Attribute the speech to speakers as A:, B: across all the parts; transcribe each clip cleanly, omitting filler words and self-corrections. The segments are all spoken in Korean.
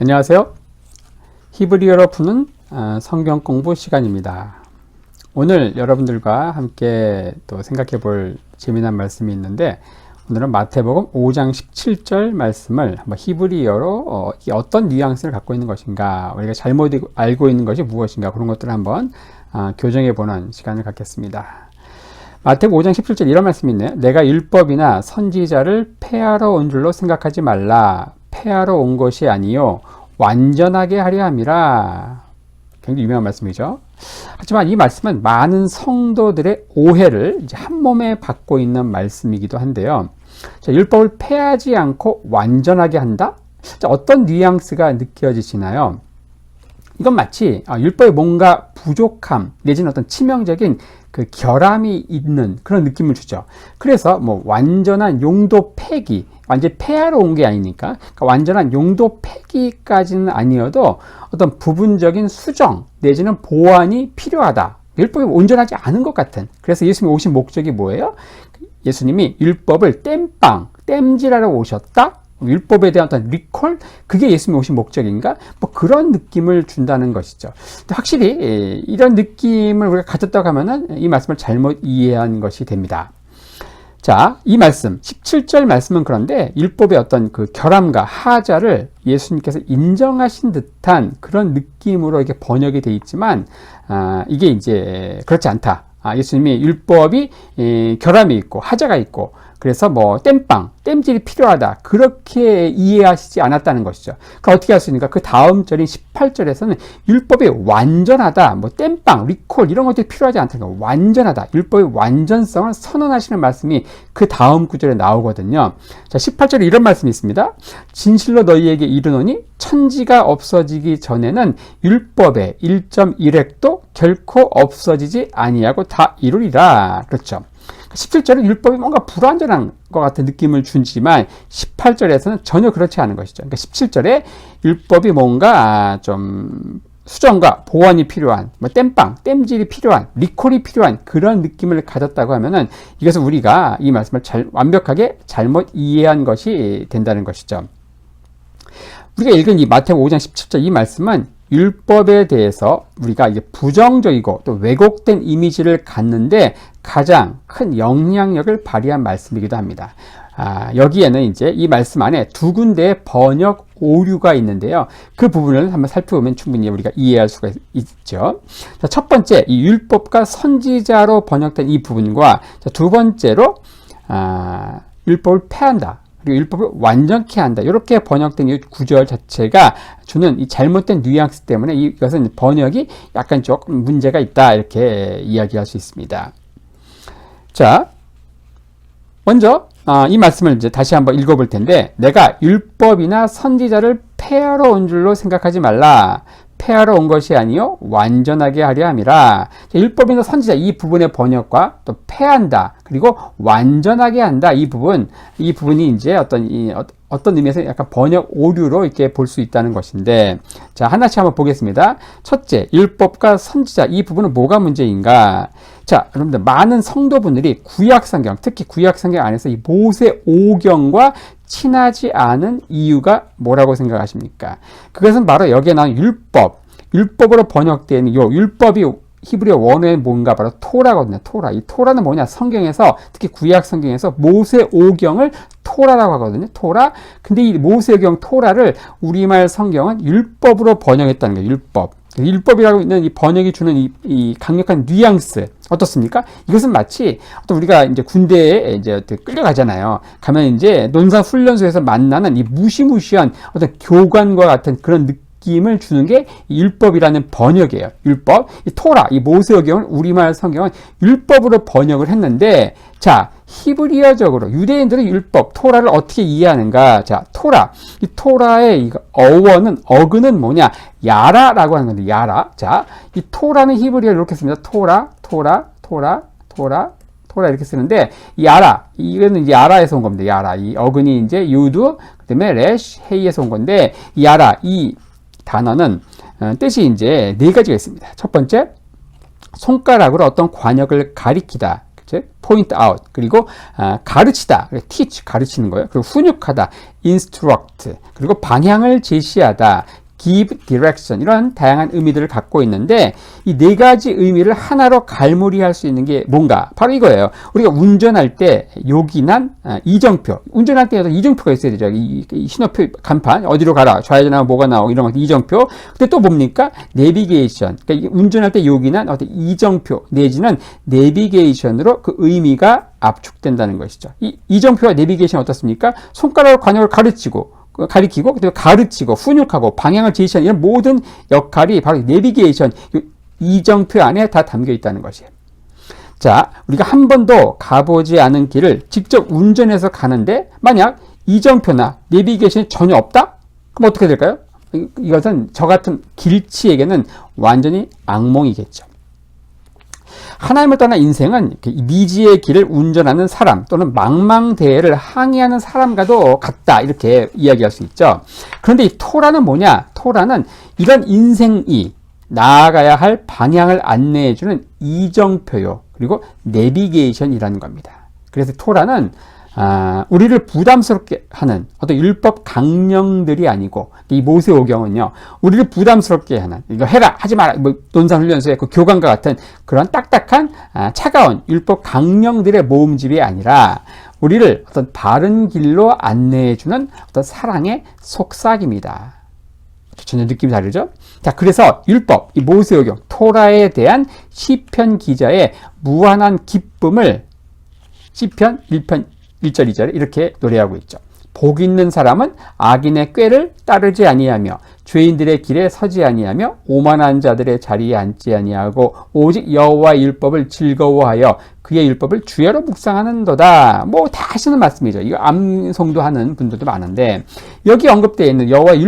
A: 안녕하세요. 히브리어로 푸는 성경 공부 시간입니다. 오늘 여러분들과 함께 또 생각해 볼 재미난 말씀이 있는데, 오늘은 마태복음 5장 17절 말씀을 한번 히브리어로 어떤 뉘앙스를 갖고 있는 것인가, 우리가 잘못 알고 있는 것이 무엇인가, 그런 것들을 한번 교정해 보는 시간을 갖겠습니다. 마태복음 5장 17절 이런 말씀이 있네요. 내가 율법이나 선지자를 폐하러 온 줄로 생각하지 말라. 폐하러 온 것이 아니요 완전하게 하려 함이라. 굉장히 유명한 말씀이죠. 하지만 이 말씀은 많은 성도들의 오해를 이제 한 몸에 받고 있는 말씀이기도 한데요. 자, 율법을 폐하지 않고 완전하게 한다? 자, 어떤 뉘앙스가 느껴지시나요? 이건 마치 율법에 뭔가 부족함 내지는 어떤 치명적인 그 결함이 있는 그런 느낌을 주죠. 그래서 뭐 완전한 용도 폐기, 완전히 폐하러 온 게 아니니까, 그러니까 완전한 용도 폐기까지는 아니어도 어떤 부분적인 수정 내지는 보완이 필요하다. 율법이 온전하지 않은 것 같은. 그래서 예수님이 오신 목적이 뭐예요? 예수님이 율법을 땜질하러 오셨다? 율법에 대한 어떤 리콜? 그게 예수님이 오신 목적인가? 뭐 그런 느낌을 준다는 것이죠. 근데 확실히 이런 느낌을 우리가 가졌다고 하면은 이 말씀을 잘못 이해한 것이 됩니다. 자, 이 말씀, 17절 말씀은 그런데 율법의 어떤 그 결함과 하자를 예수님께서 인정하신 듯한 그런 느낌으로 이렇게 번역이 되어 있지만, 이게 이제 그렇지 않다. 예수님이 율법이 결함이 있고 하자가 있고, 그래서 뭐 땜질이 필요하다, 그렇게 이해하시지 않았다는 것이죠. 그럼 어떻게 할 수 있는가? 그 다음 절인 18절에서는 율법이 완전하다, 뭐 리콜 이런 것들이 필요하지 않다는 거, 완전하다, 율법의 완전성을 선언하시는 말씀이 그 다음 구절에 나오거든요. 자, 18절에 이런 말씀이 있습니다. 진실로 너희에게 이르노니 천지가 없어지기 전에는 율법의 1.1획도 결코 없어지지 아니하고 다 이루리라. 그렇죠. 17절은 율법이 뭔가 불완전한 것 같은 느낌을 주지만 18절에서는 전혀 그렇지 않은 것이죠. 그러니까 17절에 율법이 뭔가 좀 수정과 보완이 필요한, 뭐 땜질이 필요한, 리콜이 필요한 그런 느낌을 가졌다고 하면은 이것은 우리가 이 말씀을 완벽하게 잘못 이해한 것이 된다는 것이죠. 우리가 읽은 이 마태복음 5장 17절 이 말씀은 율법에 대해서 우리가 이제 부정적이고 또 왜곡된 이미지를 갖는데 가장 큰 영향력을 발휘한 말씀이기도 합니다. 여기에는 이제 이 말씀 안에 두 군데의 번역 오류가 있는데요. 그 부분을 한번 살펴보면 충분히 우리가 이해할 수가 있죠. 자, 첫 번째, 이 율법과 선지자로 번역된 이 부분과, 자, 두 번째로 율법을 폐한다, 그리고 율법을 완전케 한다, 이렇게 번역된 이 구절 자체가 주는 이 잘못된 뉘앙스 때문에 이것은 번역이 약간 조금 문제가 있다, 이렇게 이야기할 수 있습니다. 자, 먼저 이 말씀을 이제 다시 한번 읽어볼 텐데, 내가 율법이나 선지자를 폐하러 온 줄로 생각하지 말라. 폐하러 온 것이 아니요 완전하게 하려 함이라. 율법이나 선지자 이 부분의 번역과 또 폐한다, 그리고 완전하게 한다, 이 부분이 이제 어떤 의미에서 약간 번역 오류로 이렇게 볼 수 있다는 것인데, 자, 하나씩 한번 보겠습니다. 첫째, 율법과 선지자 이 부분은 뭐가 문제인가? 자, 여러분들, 많은 성도분들이 구약성경, 특히 구약성경 안에서 이 모세 오경과 친하지 않은 이유가 뭐라고 생각하십니까? 그것은 바로 여기에 나온 율법으로 번역되는 이 율법이 히브리어 원어는 뭔가 바로 토라거든요. 토라. 이 토라는 뭐냐? 성경에서, 특히 구약 성경에서 모세 오경을 토라라고 하거든요. 토라. 근데 이 모세 오경 토라를 우리말 성경은 율법으로 번역했다는 거예요. 율법이라고 있는 이 번역이 주는 이 강력한 뉘앙스 어떻습니까? 이것은 마치 어떤 우리가 이제 군대에 이제 끌려가잖아요. 가면 이제 논산 훈련소에서 만나는 이 무시무시한 어떤 교관과 같은 그런 느낌을 주는 게 율법이라는 번역이에요. 율법, 이 토라, 이 모세오경은 우리말 성경은 율법으로 번역을 했는데, 자, 히브리어적으로 유대인들은 율법, 토라를 어떻게 이해하는가? 자, 토라, 이 토라의 어근은 뭐냐? 야라라고 하는 건데, 야라. 자, 이 토라는 히브리어를 이렇게 씁니다. 토라 이렇게 쓰는데, 야라, 이거는 이제 야라에서 온 겁니다. 야라, 이 어근이 이제 유드, 그다음에 레시, 헤이에서 온 건데, 야라, 이 단어는 뜻이 이제 네 가지가 있습니다. 첫 번째, 손가락으로 어떤 관역을 가리키다. 즉 point out, 그리고 가르치다, teach, 가르치는 거예요. 그리고 훈육하다, instruct, 그리고 방향을 제시하다, give direction, 이런 다양한 의미들을 갖고 있는데 이 네 가지 의미를 하나로 갈무리할 수 있는 게 뭔가? 바로 이거예요. 우리가 운전할 때 요긴한 이정표, 운전할 때에도 이정표가 있어야 되죠. 이 신호표 간판, 어디로 가라, 좌회전하면 뭐가 나오고 이런 것, 이정표. 근데 또 뭡니까? 내비게이션. 그러니까 운전할 때 요긴한 어떤 이정표 내지는 내비게이션으로 그 의미가 압축된다는 것이죠. 이 이정표와 내비게이션 어떻습니까? 손가락으로 관역을 가리키고, 그리고 가르치고, 훈육하고, 방향을 제시하는 이런 모든 역할이 바로 내비게이션, 이정표 안에 다 담겨 있다는 것이에요. 자, 우리가 한 번도 가보지 않은 길을 직접 운전해서 가는데 만약 이정표나 내비게이션이 전혀 없다? 그럼 어떻게 될까요? 이것은 저 같은 길치에게는 완전히 악몽이겠죠. 하나님을 떠난 인생은 미지의 길을 운전하는 사람 또는 망망대해를 항해하는 사람과도 같다, 이렇게 이야기할 수 있죠. 그런데 이 토라는 뭐냐? 토라는 이런 인생이 나아가야 할 방향을 안내해주는 이정표요, 그리고 내비게이션이라는 겁니다. 그래서 토라는 우리를 부담스럽게 하는 어떤 율법 강령들이 아니고, 이 모세오경은요, 우리를 부담스럽게 하는, 이거 해라, 하지 마라, 뭐 논산훈련소의 그 교관과 같은 그런 딱딱한 차가운 율법 강령들의 모음집이 아니라 우리를 어떤 바른 길로 안내해주는 어떤 사랑의 속삭입니다. 전혀 느낌이 다르죠? 자, 그래서 율법, 이 모세오경, 토라에 대한 시편 기자의 무한한 기쁨을 시편 1편 1절 2절에 이렇게 노래하고 있죠. 복 있는 사람은 악인의 꾀를 따르지 아니하며 죄인들의 길에 서지 아니하며 오만한 자들의 자리에 앉지 아니하고 오직 여호와의 율법을 즐거워하여 그의 율법을 주야로 묵상하는도다. 뭐 다 하시는 말씀이죠. 이거 암송도 하는 분들도 많은데 여기 언급되어 있는 여호와의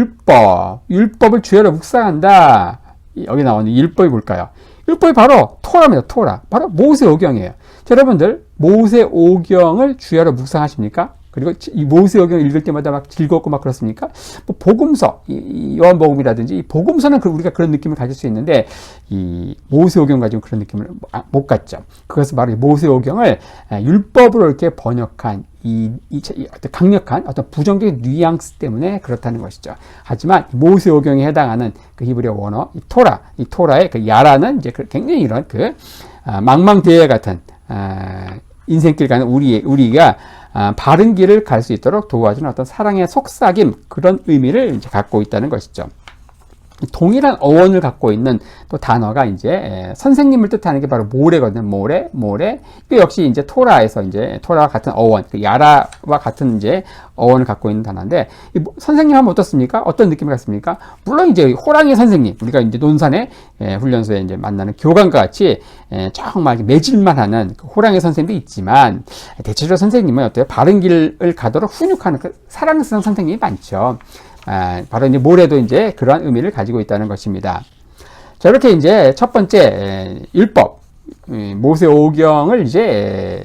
A: 율법을 주야로 묵상한다. 여기 나오는 율법이 뭘까요? 율법이 바로 토라입니다. 토라. 바로 모세오경이에요. 자, 여러분들 모세오경을 주야로 묵상하십니까? 그리고 이 모세오경을 읽을 때마다 막 즐겁고 막 그렇습니까? 뭐 복음서, 이 요한복음이라든지 이 복음서는 우리가 그런 느낌을 가질 수 있는데 이 모세오경 가지고 그런 느낌을 못 갖죠. 그것은 바로 모세오경을 율법으로 이렇게 번역한 이 어떤 강력한 어떤 부정적인 뉘앙스 때문에 그렇다는 것이죠. 하지만 모세오경에 해당하는 그 히브리어 원어 이 토라의 그 야라는 이제 굉장히 이런 망망대해 같은 인생길 가는 우리가 바른 길을 갈 수 있도록 도와주는 어떤 사랑의 속삭임, 그런 의미를 이제 갖고 있다는 것이죠. 동일한 어원을 갖고 있는 또 단어가 이제 선생님을 뜻하는 게 바로 모래거든요. 모래. 그 역시 이제 토라에서 이제 토라와 같은 어원, 그 야라와 같은 이제 어원을 갖고 있는 단어인데, 선생님 하면 어떻습니까? 어떤 느낌이 같습니까? 물론 이제 호랑이 선생님, 우리가 이제 논산의 훈련소에 이제 만나는 교관과 같이 정말 매질만 하는 그 호랑이 선생님도 있지만, 대체적으로 선생님은 어때요? 바른 길을 가도록 훈육하는 그 사랑스러운 선생님이 많죠. 바로 이제 모래도 이제 그러한 의미를 가지고 있다는 것입니다. 자, 이렇게 이제 첫 번째 율법, 모세오경을 이제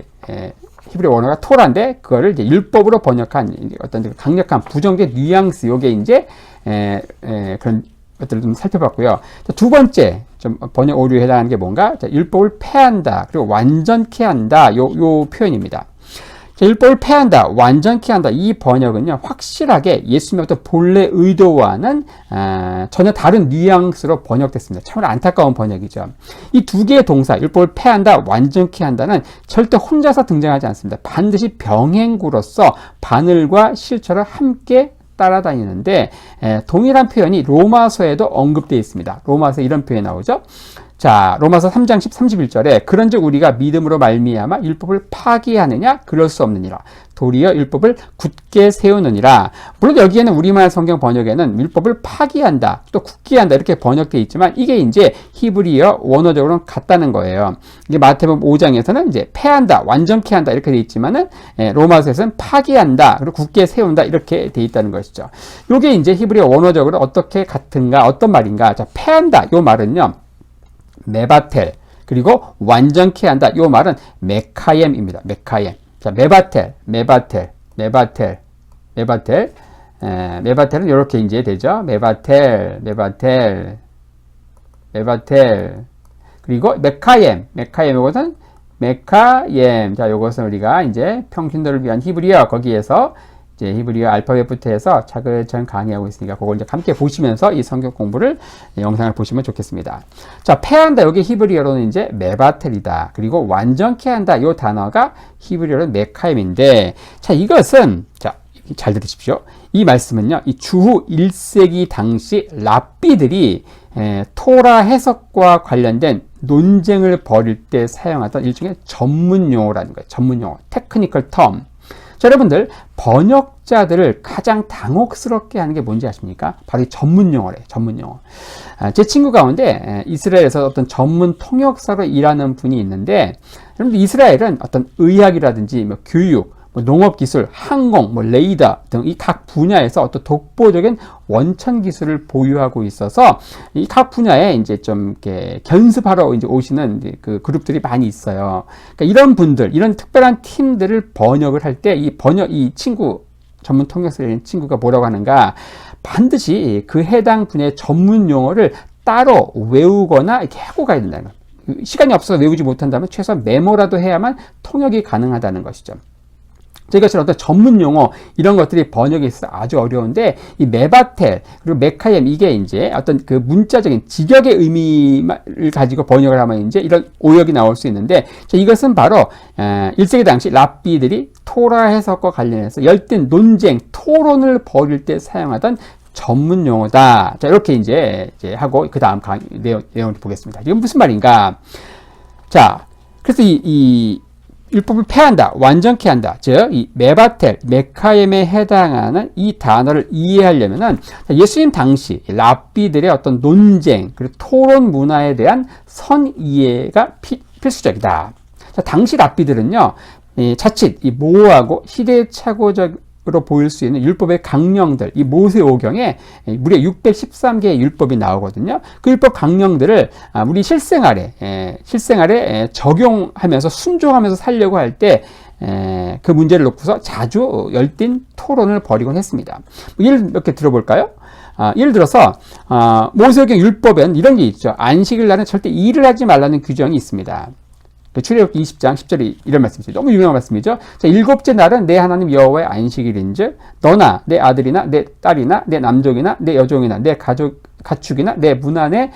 A: 히브리 원어가 토라인데 그거를 이제 율법으로 번역한 어떤 강력한 부정적 뉘앙스, 요게 이제 그런 것들을 좀 살펴봤고요. 자, 두 번째 좀 번역 오류에 해당하는 게 뭔가? 자, 율법을 폐한다, 그리고 완전케 한다, 요 표현입니다. 자, 율법을 폐한다, 완전케 한다, 이 번역은요, 확실하게 예수님의 어떤 본래 의도와는 전혀 다른 뉘앙스로 번역됐습니다. 참으로 안타까운 번역이죠. 이 두 개의 동사, 율법을 폐한다, 완전케 한다는 절대 혼자서 등장하지 않습니다. 반드시 병행구로서 바늘과 실처를 함께 따라다니는데 동일한 표현이 로마서에도 언급되어 있습니다. 로마서에 이런 표현이 나오죠. 자, 로마서 3장 31절에 그런즉 우리가 믿음으로 말미암아 율법을 파기하느냐? 그럴 수 없느니라. 도리어 율법을 굳게 세우느니라. 물론 여기에는 우리말 성경 번역에는 율법을 파기한다, 또 굳게 한다 이렇게 번역되어 있지만 이게 이제 히브리어 원어적으로는 같다는 거예요. 이게 마태복음 5장에서는 이제 폐한다, 완전케 한다 이렇게 되어 있지만은 로마서에서는 파기한다, 그리고 굳게 세운다 이렇게 되어 있다는 것이죠. 이게 이제 히브리어 원어적으로 어떻게 같은가, 어떤 말인가? 자, 폐한다 요 말은요, 메바텔, 그리고 완전케 한다 요 말은 메카옘입니다. 메카옘. 자, 메바텔은 이렇게 이제 되죠. 메바텔. 그리고 메카옘, 이것은 메카엠. 자, 요것은 우리가 이제 평신도를 위한 히브리어, 거기에서 이제 히브리어 알파벳부터 해서 차근차근 강의하고 있으니까 그걸 이제 함께 보시면서 이 성경 공부를 영상을 보시면 좋겠습니다. 자, 패한다. 여기 히브리어로는 이제 메바텔이다. 그리고 완전케 한다. 이 단어가 히브리어로는 메카임인데, 자, 이것은, 자, 잘 들으십시오. 이 말씀은요, 이 주후 1세기 당시 랍비들이 토라 해석과 관련된 논쟁을 벌일 때 사용하던 일종의 전문 용어라는 거예요. 전문 용어, 테크니컬 텀. 자, 여러분들, 번역자들을 가장 당혹스럽게 하는 게 뭔지 아십니까? 바로 이 전문 용어래요. 전문 용어. 제 친구 가운데 이스라엘에서 어떤 전문 통역사로 일하는 분이 있는데, 여러분들, 이스라엘은 어떤 의학이라든지 뭐 교육, 농업기술, 항공, 레이더 등 이 각 분야에서 어떤 독보적인 원천 기술을 보유하고 있어서 이 각 분야에 이제 좀 이렇게 견습하러 이제 오시는 이제 그 그룹들이 많이 있어요. 그러니까 이런 분들, 이런 특별한 팀들을 번역을 할 때 이 친구, 전문 통역사인 친구가 뭐라고 하는가? 반드시 그 해당 분야의 전문 용어를 따로 외우거나 이렇게 하고 가야 된다는 거예요. 시간이 없어서 외우지 못한다면 최소한 메모라도 해야만 통역이 가능하다는 것이죠. 이것처럼 어떤 전문 용어, 이런 것들이 번역이 있어서 아주 어려운데, 이 메바텔, 그리고 메카엠, 이게 이제 어떤 그 문자적인 직역의 의미를 가지고 번역을 하면 이제 이런 오역이 나올 수 있는데, 이것은 바로 1세기 당시 랍비들이 토라 해석과 관련해서 열띤 논쟁, 토론을 벌일 때 사용하던 전문 용어다. 자, 이렇게 이제 하고, 그 다음 내용을 보겠습니다. 이건 무슨 말인가? 자, 그래서 이 율법을 폐한다, 완전케 한다. 즉, 이 메바텔, 메카엠에 해당하는 이 단어를 이해하려면은 예수님 당시 랍비들의 어떤 논쟁, 그리고 토론 문화에 대한 선 이해가 필수적이다. 자, 당시 랍비들은요, 자칫 모호하고 시대착오적으로 보일 수 있는 율법의 강령들, 이 모세오경에 무려 613개의 율법이 나오거든요. 그 율법 강령들을 우리 실생활에 적용하면서 순종하면서 살려고 할 때 그 문제를 놓고서 자주 열띤 토론을 벌이곤 했습니다. 예를 몇 개 들어볼까요? 예를 들어서 모세오경 율법에는 이런 게 있죠. 안식일 날은 절대 일을 하지 말라는 규정이 있습니다. 출애굽기 20장 10절이 이런 말씀이죠. 너무 유명한 말씀이죠. 자, 일곱째 날은 내 하나님 여호와의 안식일인즉 너나 내 아들이나 내 딸이나 내 남종이나 내 여종이나 내 가축이나 내 문 안에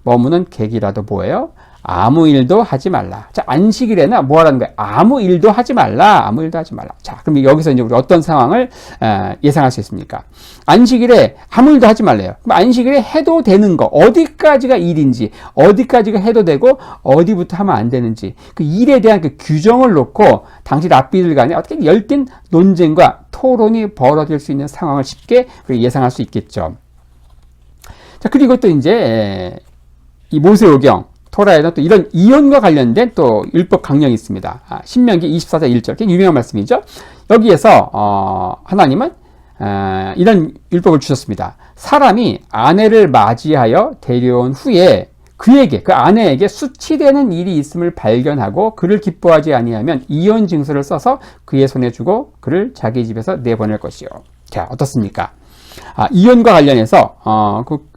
A: 머무는 객이라도 뭐예요? 아무 일도 하지 말라. 자, 안식일에는 뭐 하라는 거예요? 아무 일도 하지 말라. 아무 일도 하지 말라. 자, 그럼 여기서 이제 우리 어떤 상황을 예상할 수 있습니까? 안식일에 아무 일도 하지 말래요. 그럼 안식일에 해도 되는 거, 어디까지가 일인지, 어디까지가 해도 되고, 어디부터 하면 안 되는지, 그 일에 대한 그 규정을 놓고, 당시 랍비들 간에 어떻게 열띤 논쟁과 토론이 벌어질 수 있는 상황을 쉽게 예상할 수 있겠죠. 자, 그리고 또 이제, 이 모세오경, 토라에는 또 이런 이혼과 관련된 또 율법 강령이 있습니다. 신명기 24장 1절, 굉장히 유명한 말씀이죠. 여기에서 하나님은 이런 율법을 주셨습니다. 사람이 아내를 맞이하여 데려온 후에 그에게, 그 아내에게 수치되는 일이 있음을 발견하고 그를 기뻐하지 아니하면 이혼 증서를 써서 그의 손에 주고 그를 자기 집에서 내보낼 것이요. 자, 어떻습니까? 이혼과 관련해서 그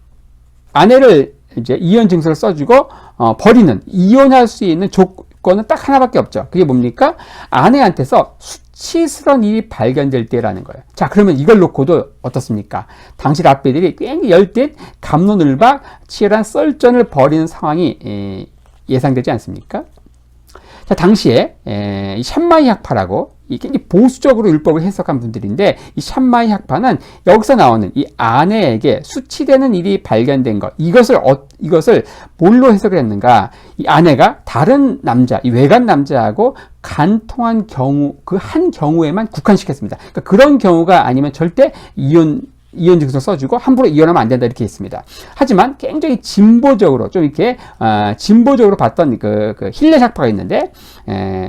A: 아내를 이제 이혼 증서를 써주고 버리는, 이혼할 수 있는 조건은 딱 하나밖에 없죠. 그게 뭡니까? 아내한테서 수치스러운 일이 발견될 때라는 거예요. 자, 그러면 이걸 놓고도 어떻습니까? 당시 랍비들이 굉장히 열띤 갑론을박 치열한 썰전을 벌이는 상황이 예상되지 않습니까? 자, 당시에 이 샴마이 학파라고 굉장히 보수적으로 율법을 해석한 분들인데, 이 샴마이 학파는 여기서 나오는 이 아내에게 수치되는 일이 발견된 것, 이것을 뭘로 해석을 했는가? 이 아내가 다른 남자, 이 외간 남자하고 간통한 경우, 그 한 경우에만 국한시켰습니다. 그러니까 그런 경우가 아니면 절대 이혼 증서 써주고 함부로 이혼하면 안 된다, 이렇게 했습니다. 하지만 굉장히 진보적으로 좀 이렇게 진보적으로 봤던 그 힐렐 학파가 있는데,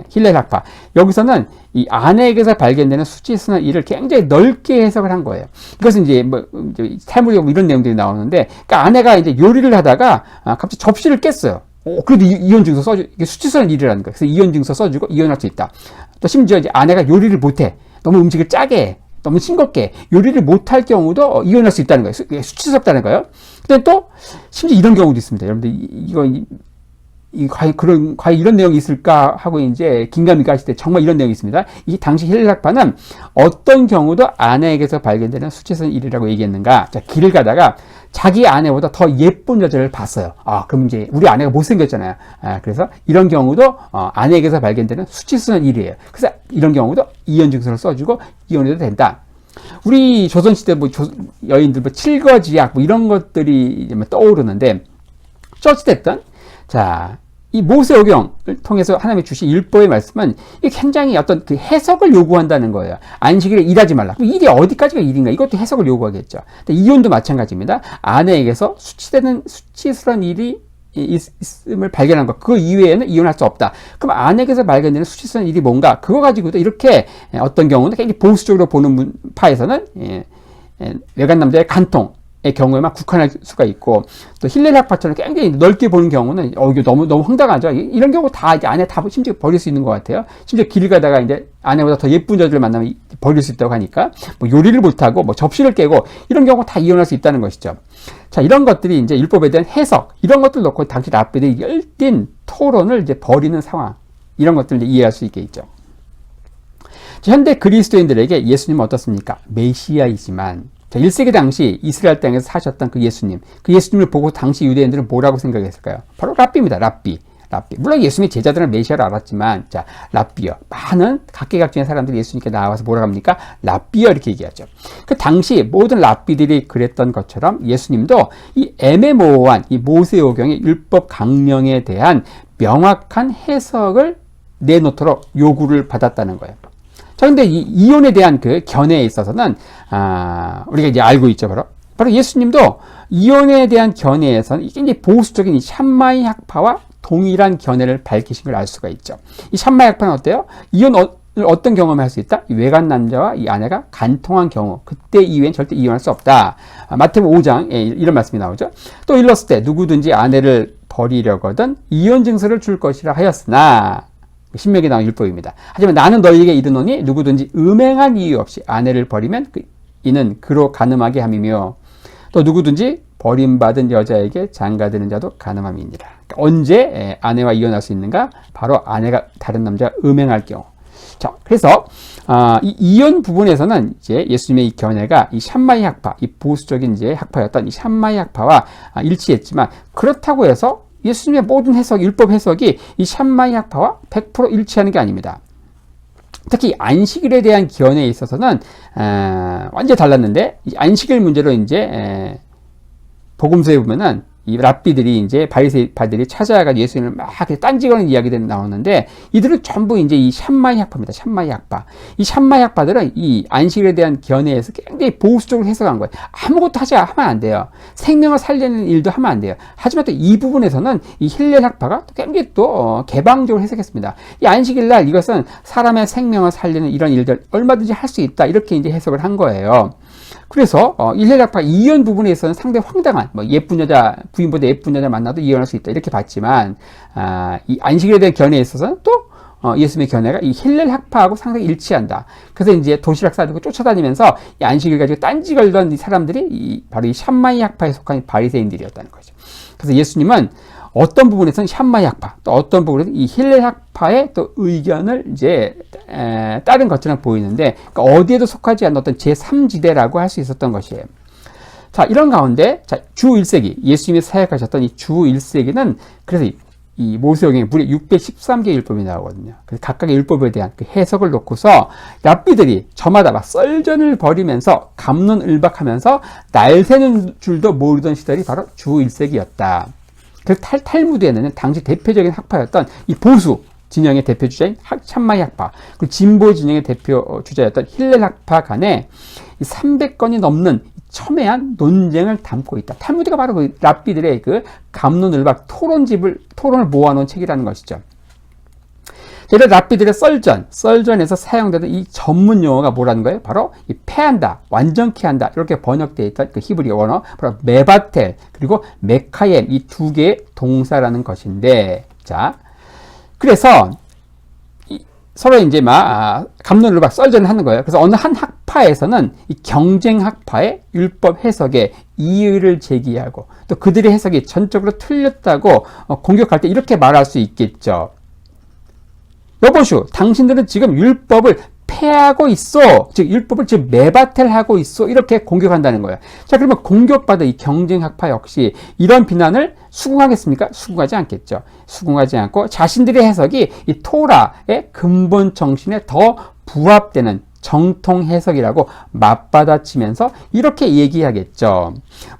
A: 힐렐 학파, 여기서는 이 아내에게서 발견되는 수치스러운 일을 굉장히 넓게 해석을 한 거예요. 이것은 이제 탈무드 이런 내용들이 나오는데, 그러니까 아내가 이제 요리를 하다가 갑자기 접시를 깼어요. 그래도 이혼 증서 써주, 이게 수치스러운 일이라는 거예요. 그래서 이혼 증서 써주고 이혼할 수 있다. 또 심지어 이제 아내가 요리를 못해, 너무 음식을 짜게 해, 너무 싱겁게 요리를 못할 경우도 이혼할 수 있다는 거예요. 수치스럽다는 거예요. 근데 또 심지어 이런 경우도 있습니다. 여러분들 이거 과연 이런 내용이 있을까 하고 이제 긴가민가 하실 때 정말 이런 내용이 있습니다. 이 당시 힐렐학파는 어떤 경우도 아내에게서 발견되는 수치스러운 일이라고 얘기했는가? 자, 길을 가다가 자기 아내보다 더 예쁜 여자를 봤어요. 그럼 이제 우리 아내가 못생겼잖아요. 그래서 이런 경우도 아내에게서 발견되는 수치스러운 일이에요. 그래서 이런 경우도 이혼 증서를 써주고 이혼해도 된다. 우리 조선시대 여인들 칠거지약 이런 것들이 떠오르는데, 어찌됐든 자, 이 모세오경을 통해서 하나님이 주신 율법의 말씀은 이게 굉장히 어떤 그 해석을 요구한다는 거예요. 안식일에 일하지 말라. 일이 어디까지가 일인가? 이것도 해석을 요구하겠죠. 근데 이혼도 마찬가지입니다. 아내에게서 수치스러운 일이 있음을 발견한 것, 그 이외에는 이혼할 수 없다. 그럼 아내에게서 발견되는 수치스러운 일이 뭔가? 그거 가지고도 이렇게 어떤 경우는 굉장히 보수적으로 보는 파에서는 외간 남자의 간통 의 경우에만 국한할 수가 있고, 또 힐렐학파처럼 굉장히 넓게 보는 경우는 이게 너무 황당하죠. 이런 경우 다 이제 아내 다 심지어 버릴 수 있는 것 같아요. 심지어 길 가다가 이제 아내보다 더 예쁜 여자를 만나면 버릴 수 있다고 하니까 요리를 못하고 접시를 깨고 이런 경우 다 이혼할 수 있다는 것이죠. 자, 이런 것들이 이제 율법에 대한 해석, 이런 것들 놓고 당시 랍비들이 열띤 토론을 이제 벌이는 상황, 이런 것들을 이해할 수 있게 있죠. 자, 현대 그리스도인들에게 예수님은 어떻습니까? 메시아이지만, 자, 1세기 당시 이스라엘 땅에서 사셨던 그 예수님을 보고 당시 유대인들은 뭐라고 생각했을까요? 바로 랍비입니다. 랍비. 물론 예수님의 제자들은 메시아를 알았지만, 자, 랍비요. 많은 각계각층의 사람들이 예수님께 나와서 뭐라고 합니까? 랍비요. 이렇게 얘기하죠. 그 당시 모든 랍비들이 그랬던 것처럼 예수님도 이 애매모호한 이 모세오경의 율법 강령에 대한 명확한 해석을 내놓도록 요구를 받았다는 거예요. 자, 근데 이 이혼에 대한 그 견해에 있어서는, 우리가 이제 알고 있죠. 바로 예수님도 이혼에 대한 견해에서는 굉장히 보수적인 이 샴마이 학파와 동일한 견해를 밝히신 걸 알 수가 있죠. 이 샴마이 학파는 어때요? 이혼을 어떤 경험을 할 수 있다? 이 외간 남자와 이 아내가 간통한 경우, 그때 이후엔 절대 이혼할 수 없다. 마태복음 5장에 이런 말씀이 나오죠. 또 일렀을 때 누구든지 아내를 버리려거든 이혼 증서를 줄 것이라 하였으나, 신명기에 나온 율법입니다. 하지만 나는 너희에게 이르노니 누구든지 음행한 이유 없이 아내를 버리면 이는 그로 간음하게 함이며, 또 누구든지 버림받은 여자에게 장가드는 자도 간음함이니라. 그러니까 언제 아내와 이혼할 수 있는가? 바로 아내가 다른 남자와 음행할 경우. 자, 그래서 이 이혼 부분에서는 이제 예수님의 이 견해가 이 샴마이 학파, 이 보수적인 이제 학파였던 이 샴마이 학파와 일치했지만, 그렇다고 해서 예수님의 모든 해석, 율법 해석이 이 샴마이 학파와 100% 일치하는 게 아닙니다. 특히 안식일에 대한 견해에 있어서는 완전히 달랐는데, 이 안식일 문제로 이제 복음서에 보면은 이 랍비들이 이제 바리새인들이 찾아가지고 예수님을 막 딴지거는 이야기들이 나오는데, 이들은 전부 이제 이 샴마이 학파입니다. 샴마이 학파. 이 샴마이 학파들은 이 안식일에 대한 견해에서 굉장히 보수적으로 해석한 거예요. 아무것도 하면 안 돼요. 생명을 살리는 일도 하면 안 돼요. 하지만 또 이 부분에서는 이 힐렐 학파가 굉장히 또 개방적으로 해석했습니다. 이 안식일 날 이것은 사람의 생명을 살리는 이런 일들 얼마든지 할 수 있다, 이렇게 이제 해석을 한 거예요. 그래서 힐렐 학파 이혼 부분에 있어서는 상당히 황당한, 예쁜 여자, 부인보다 예쁜 여자 만나도 이혼할 수 있다, 이렇게 봤지만, 이 안식일에 대한 견해에 있어서는 또 예수님의 견해가 이 힐렐 학파하고 상당히 일치한다. 그래서 이제 도시락 싸들고 쫓아다니면서 이 안식일 가지고 딴지 걸던 이 사람들이 바로 이 샴마이 학파에 속한 바리새인들이었다는 거죠. 그래서 예수님은 어떤 부분에서는 샴마이 학파, 또 어떤 부분에서는 이 힐렐 학파의 또 의견을 이제 따른 것처럼 보이는데, 그러니까 어디에도 속하지 않는 어떤 제3지대라고 할 수 있었던 것이에요. 자, 이런 가운데 주 1세기 예수님이 사역하셨던 이 주 1세기는 그래서 이 모세오경에 무려 613개의 율법이 나오거든요. 그래서 각각의 율법에 대한 그 해석을 놓고서 랍비들이 저마다 막 썰전을 벌이면서 갑론을박하면서 날 새는 줄도 모르던 시절이 바로 주 1세기였다. 그래서 탈무드에는 당시 대표적인 학파였던 이 보수 진영의 대표 주자인 샴마이 학파, 그리고 진보 진영의 대표 주자였던 힐렐 학파 간에 300건이 넘는 첨예한 논쟁을 담고 있다. 탈무드가 바로 그 랍비들의 그 갑론을박 토론을 모아놓은 책이라는 것이죠. 이런 랍비들의 썰전에서 사용되는 이 전문 용어가 뭐라는 거예요? 바로 이 패한다, 완전케 한다, 이렇게 번역되어 있던 그 히브리 원어, 바로 메바텔, 그리고 메카엠, 이 두 개의 동사라는 것인데, 자, 그래서 서로 이제 갑론으로 막 썰전하는 거예요. 그래서 어느 한 학파에서는 이 경쟁 학파의 율법 해석에 이의를 제기하고 또 그들의 해석이 전적으로 틀렸다고 공격할 때 이렇게 말할 수 있겠죠. 여보슈, 당신들은 지금 율법을 폐하고 있어. 즉 율법을 지금 매바텔하고 있어. 이렇게 공격한다는 거예요. 자, 그러면 공격받은 이 경쟁학파 역시 이런 비난을 수긍하겠습니까? 수긍하지 않겠죠. 수긍하지 않고 자신들의 해석이 이 토라의 근본 정신에 더 부합되는 정통 해석이라고 맞받아치면서 이렇게 얘기하겠죠.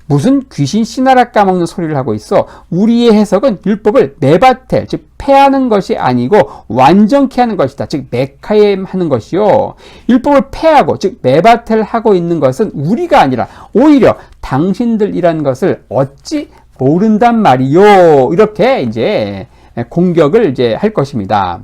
A: 무슨 귀신 씨나라 까먹는 소리를 하고 있어. 우리의 해석은 율법을 메바텔, 즉 폐하는 것이 아니고 완전케 하는 것이다. 즉 메카엠 하는 것이요. 율법을 폐하고 즉 메바텔 하고 있는 것은 우리가 아니라 오히려 당신들이라는 것을 어찌 모른단 말이요. 이렇게 이제 공격을 이제 할 것입니다.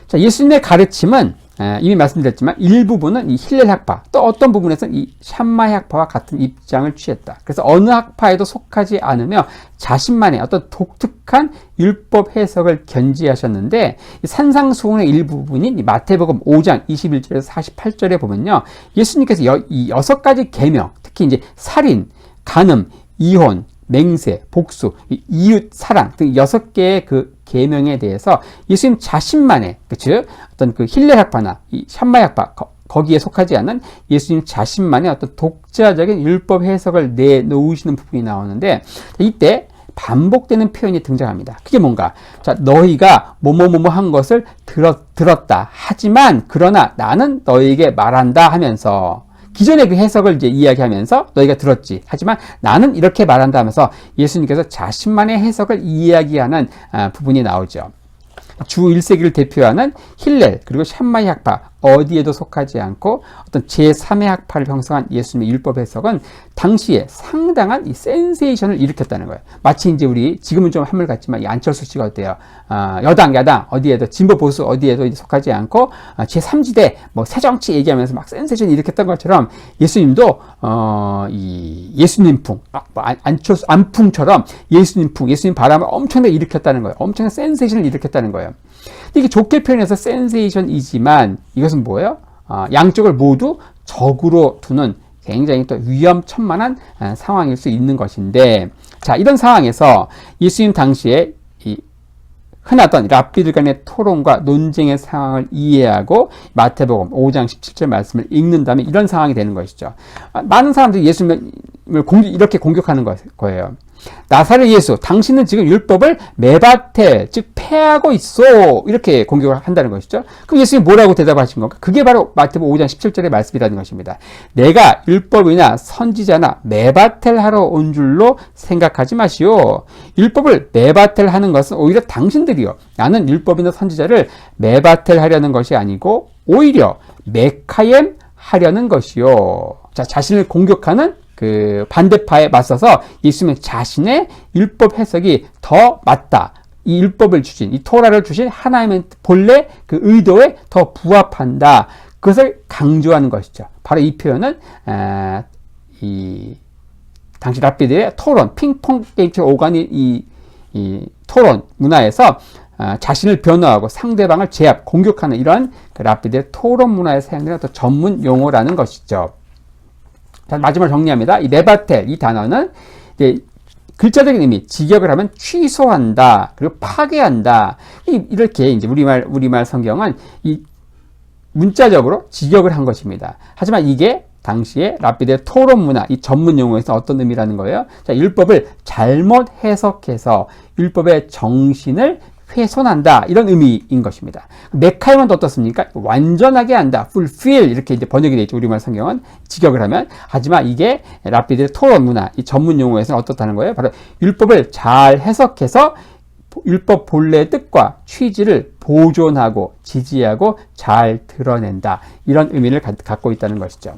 A: 자, 예수님의 가르침은 이미 말씀드렸지만 일부분은 이 힐렐 학파, 또 어떤 부분에서는 이 샴마 학파와 같은 입장을 취했다. 그래서 어느 학파에도 속하지 않으며 자신만의 어떤 독특한 율법 해석을 견지하셨는데 산상수훈의 일부분인 마태복음 5장 21절에서 48절에 보면요, 예수님께서 이 6가지 계명, 특히 이제 살인, 간음, 이혼, 맹세, 복수, 이웃 사랑 등 6개의 그 계명에 대해서 예수님 자신만의 즉 어떤 그 힐렐 학파나 이 샴마 학파 거기에 속하지 않은 예수님 자신만의 어떤 독자적인 율법 해석을 내놓으시는 부분이 나오는데 이때 반복되는 표현이 등장합니다. 그게 뭔가? 자, 너희가 뭐뭐뭐뭐 한 것을 들었다. 하지만 그러나 나는 너희에게 말한다 하면서 기존의 그 해석을 이제 이야기하면서 너희가 들었지. 하지만 나는 이렇게 말한다 하면서 예수님께서 자신만의 해석을 이야기하는 부분이 나오죠. 주 1세기를 대표하는 힐렐 그리고 샴마이 학파 어디에도 속하지 않고 어떤 제3의 학파를 형성한 예수님의 율법 해석은 당시에 상당한 이 센세이션을 일으켰다는 거예요. 마치 이제 우리 지금은 좀 한물 같지만 이 안철수 씨가 어때요? 여당, 야당 어디에도 진보 보수 어디에도 속하지 않고 제3지대 뭐 새정치 얘기하면서 막 센세이션 일으켰던 것처럼 예수님도 이 예수님풍 안철수 안풍처럼 예수님풍 예수님 바람을 엄청나게 일으켰다는 거예요. 엄청난 센세이션을 일으켰다는 거예요. 이게 좋게 표현해서 센세이션이지만 이것은 뭐예요? 양쪽을 모두 적으로 두는 굉장히 또 위험천만한 상황일 수 있는 것인데, 자, 이런 상황에서 예수님 당시에 이 흔하던 랍비들 간의 토론과 논쟁의 상황을 이해하고 마태복음 5장 17절 말씀을 읽는다면 이런 상황이 되는 것이죠. 많은 사람들이 예수님을 이렇게 공격하는 거예요. 나사렛 예수, 당신은 지금 율법을 메바텔, 즉 폐하고 있어. 이렇게 공격을 한다는 것이죠. 그럼 예수님이 뭐라고 대답하신 건가? 그게 바로 마태복음 5장 17절의 말씀이라는 것입니다. 내가 율법이나 선지자나 메바텔 하러 온 줄로 생각하지 마시오. 율법을 메바텔 하는 것은 오히려 당신들이요. 나는 율법이나 선지자를 메바텔 하려는 것이 아니고 오히려 메카엠 하려는 것이요. 자, 자신을 공격하는 그 반대파에 맞서서 예수님은 자신의 율법 해석이 더 맞다. 이 율법을 주신, 이 토라를 주신 하나님의 본래 그 의도에 더 부합한다. 그것을 강조하는 것이죠. 바로 이 표현은 이 당시 랍비들의 토론, 핑퐁 게임처럼 오가는 이 토론 문화에서 자신을 변호하고 상대방을 제압, 공격하는 이런 그 랍비들의 토론 문화에 사용되는 어떤 전문 용어라는 것이죠. 자, 마지막으로 정리합니다. 이 메바텔, 이 단어는 이제 글자적인 의미, 직역을 하면 취소한다, 그리고 파괴한다. 이렇게 이제 우리말 성경은 이 문자적으로 직역을 한 것입니다. 하지만 이게 당시에 랍비들의 토론 문화, 이 전문 용어에서 어떤 의미라는 거예요? 자, 율법을 잘못 해석해서 율법의 정신을 훼손한다, 이런 의미인 것입니다. 메카임은 어떻습니까? 완전하게 한다, fulfill 이렇게 이제 번역이 되어 있죠. 우리말 성경은 직역을 하면. 하지만 이게 랍비들의 토론 문화, 이 전문 용어에서는 어떻다는 거예요? 바로 율법을 잘 해석해서 율법 본래의 뜻과 취지를 보존하고 지지하고 잘 드러낸다, 이런 의미를 갖고 있다는 것이죠.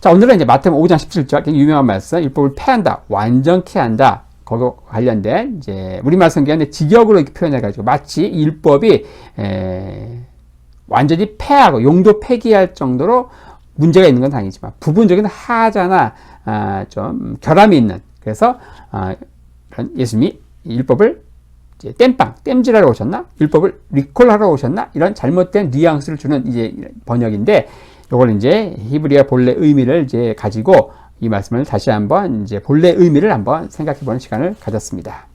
A: 자, 오늘은 이제 마태복음 5장 17절 유명한 말씀, 율법을 폐한다, 완전케 한다. 거기와 관련된 이제 우리말 성경에 직역으로 이렇게 표현해가지고 마치 율법이 완전히 폐하고 용도 폐기할 정도로 문제가 있는 건 아니지만 부분적인 하자나 좀 결함이 있는, 그래서 예수님이 율법을 이제 땜질하러 오셨나? 율법을 리콜하러 오셨나? 이런 잘못된 뉘앙스를 주는 이제 번역인데, 요걸 이제 히브리어 본래 의미를 이제 가지고 이 말씀을 다시 한번 이제 본래 의미를 한번 생각해 보는 시간을 가졌습니다.